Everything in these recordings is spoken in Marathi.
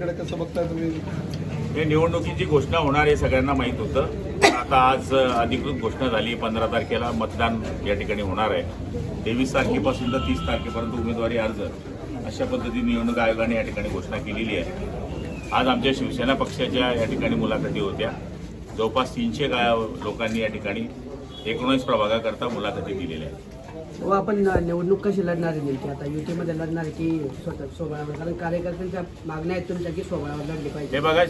कसं बघताय तुम्ही? हे निवडणुकीची घोषणा होणार हे सगळ्यांना माहीत होतं. आता आज अधिकृत घोषणा झाली. 15 तारखेला मतदान या ठिकाणी होणार आहे. 23 तारखेपासून तर 30 तारखेपर्यंत उमेदवारी अर्ज अशा पद्धतीने निवडणूक आयोगाने या ठिकाणी घोषणा केलेली आहे. आज आमच्या शिवसेना पक्षाच्या या ठिकाणी मुलाखती होत्या. जवळपास 300 लोकांनी या ठिकाणी 19 प्रभागाकरता मुलाखती दिलेल्या आहेत. व आपण निवडणूक कशी लढणार आहे नेमकी? आता युतीमध्ये लढणार आहे की स्वतः सोबळावर? कारण कार्यकर्त्यांच्या मागण्या आहेत तुमच्या की सोबळावर लढली पाहिजे. हे बघा,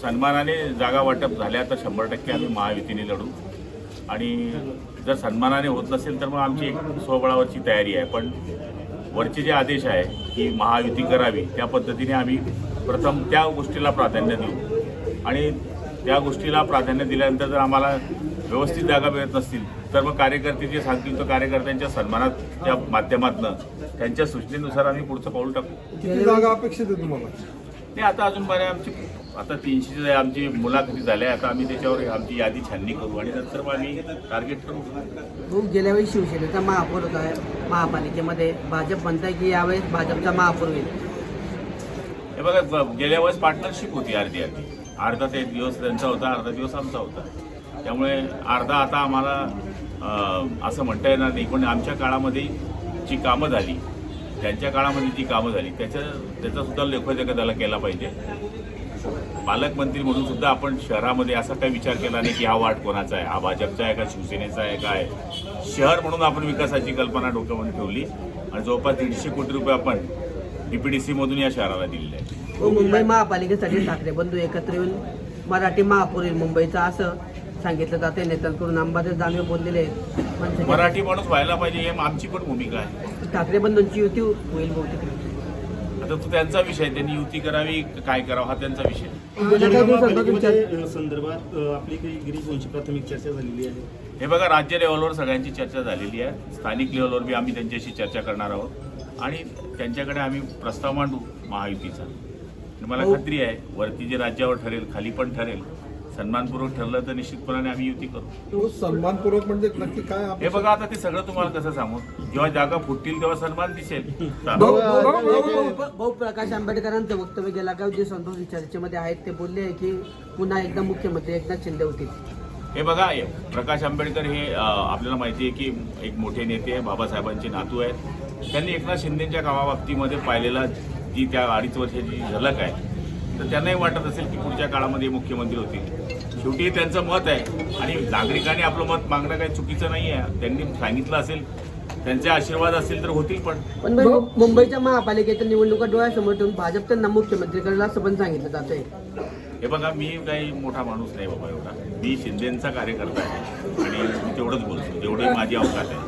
सन्मानाने जागा वाटप झाल्या तर 100% आम्ही महायुतीने लढू. आणि जर सन्मानाने होत नसेल तर मग आमची एक स्वबळावरची तयारी आहे. पण वरचे जे आदेश आहे की महायुती करावी त्या पद्धतीने आम्ही प्रथम त्या गोष्टीला प्राधान्य देऊ. आणि त्या गोष्टीला प्राधान्य दिल्यानंतर जर आम्हाला व्यवस्थित जागा मिळत नसतील तर मग कार्यकर्ते जे सांगतील तर कार्यकर्त्यांच्या सन्मानाच्या माध्यमातून त्यांच्या सूचनेनुसार आम्ही पुढचं पाऊल टाकू. किती जागा अपेक्षित आहे तुम्हाला? नाही, आता अजून बऱ्या आमची आता 300 आमची मुलाखती झाल्या. आता आम्ही त्याच्यावर आमची यादी छाननी करू आणि नंतर मग आम्ही टार्गेट करू. गेल्या वेळी शिवसेनेचा महापौर होता महापालिकेमध्ये. भाजप म्हणताय की यावेळेस भाजपचा महापौर होईल. हे बघा, गेल्या वेळेस पार्टनरशिप होती अर्धी. अर्धा ते दिवस त्यांचा होता, अर्धा दिवस आमचा होता. त्यामुळे अर्धा आता आम्हाला असं म्हणता येणार नाही. पण आमच्या काळामध्ये जी कामं झाली, त्यांच्या काळामध्ये जी कामं झाली त्याचा सुद्धा लेखोजोखा त्याला केला पाहिजे. पालकमंत्री म्हणून सुद्धा आपण शहरामध्ये असा काही विचार केला नाही की हा वार्ड कोणाचा आहे, हा भाजपचा आहे का शिवसेनेचा आहे काय. शहर म्हणून आपण विकासाची कल्पना डोक्यामध्ये ठेवली आणि जवळपास 150 कोटी रुपये आपण DPDC मधून या शहराला दिलेले आहेत. मुंबई महापालिकेसाठी ठाकरे बंधू एकत्र येऊन मराठी महापौर येईल मुंबईचा असं सांगितलं जाते. नेत्यांकडून अंबादास दानवे बोललेले आहेत. मराठी माणूस व्हायला पाहिजे ही आमची पण भूमिका आहे. ठाकरे बंधूंची युती होईल बहुतेक. आता तो त्यांचा विषय, त्यांनी युती करावी काय करावं हा त्यांचा विषय. संदर्भात आपली काही गिरीश प्राथमिक चर्चा झालेली आहे. हे बघा, राज्य लेव्हलवर सगळ्यांची चर्चा झालेली आहे. स्थानिक लेव्हलवर बी आम्ही त्यांच्याशी चर्चा करणार आहोत आणि त्यांच्याकडे आम्ही प्रस्ताव मांडू महायुतीचा. मला खात्री आहे वरती जे राज्यावर ठरेल, खाली पण ठरेल, सन्मानपूर्वक ठरलं तर निश्चितपणाने आम्ही युती करू. सन्मानपूर्वक म्हणजे नक्की काय? हे बघा, आता ते सगळं तुम्हाला कसं सांगू. जेव्हा जागा फुटतील तेव्हा सन्मान दिसेल. भाऊ प्रकाश आंबेडकरांचं वक्तव्य गेला का जे संतोष चर्चेमध्ये आहेत ते बोलले आहे की पुन्हा एकदा मुख्यमंत्री एकनाथ शिंदे होतील. हे बघा, प्रकाश आंबेडकर हे आपल्याला माहिती आहे की एक मोठे नेते आहे, बाबासाहेबांचे नातू आहेत. त्यांनी एकनाथ शिंदेच्या कामाबाबतीमध्ये पाहिलेला जी त्या 2.5 वर्षाची झलक आहे तर त्यांनाही वाटत असेल की पुढच्या काळामध्ये मुख्यमंत्री होतील. शेवटी त्यांचं मत आहे आणि नागरिकांनी आपलं मत मागणं काही चुकीचं नाही आहे. त्यांनी सांगितलं असेल, त्यांचे आशीर्वाद असतील तर होतील. पण मुंबईच्या महापालिकेच्या निवडणुका डोळ्यासमोर ठेवून भाजप त्यांना मुख्यमंत्री करेल असं पण सांगितलं जात आहे. हे बघा, मी काही मोठा माणूस नाही बाबा एवढा. मी शिंदेंचा कार्यकर्ता आहे आणि मी तेवढंच बोलतो जेवढी माझी अवकाश आहे.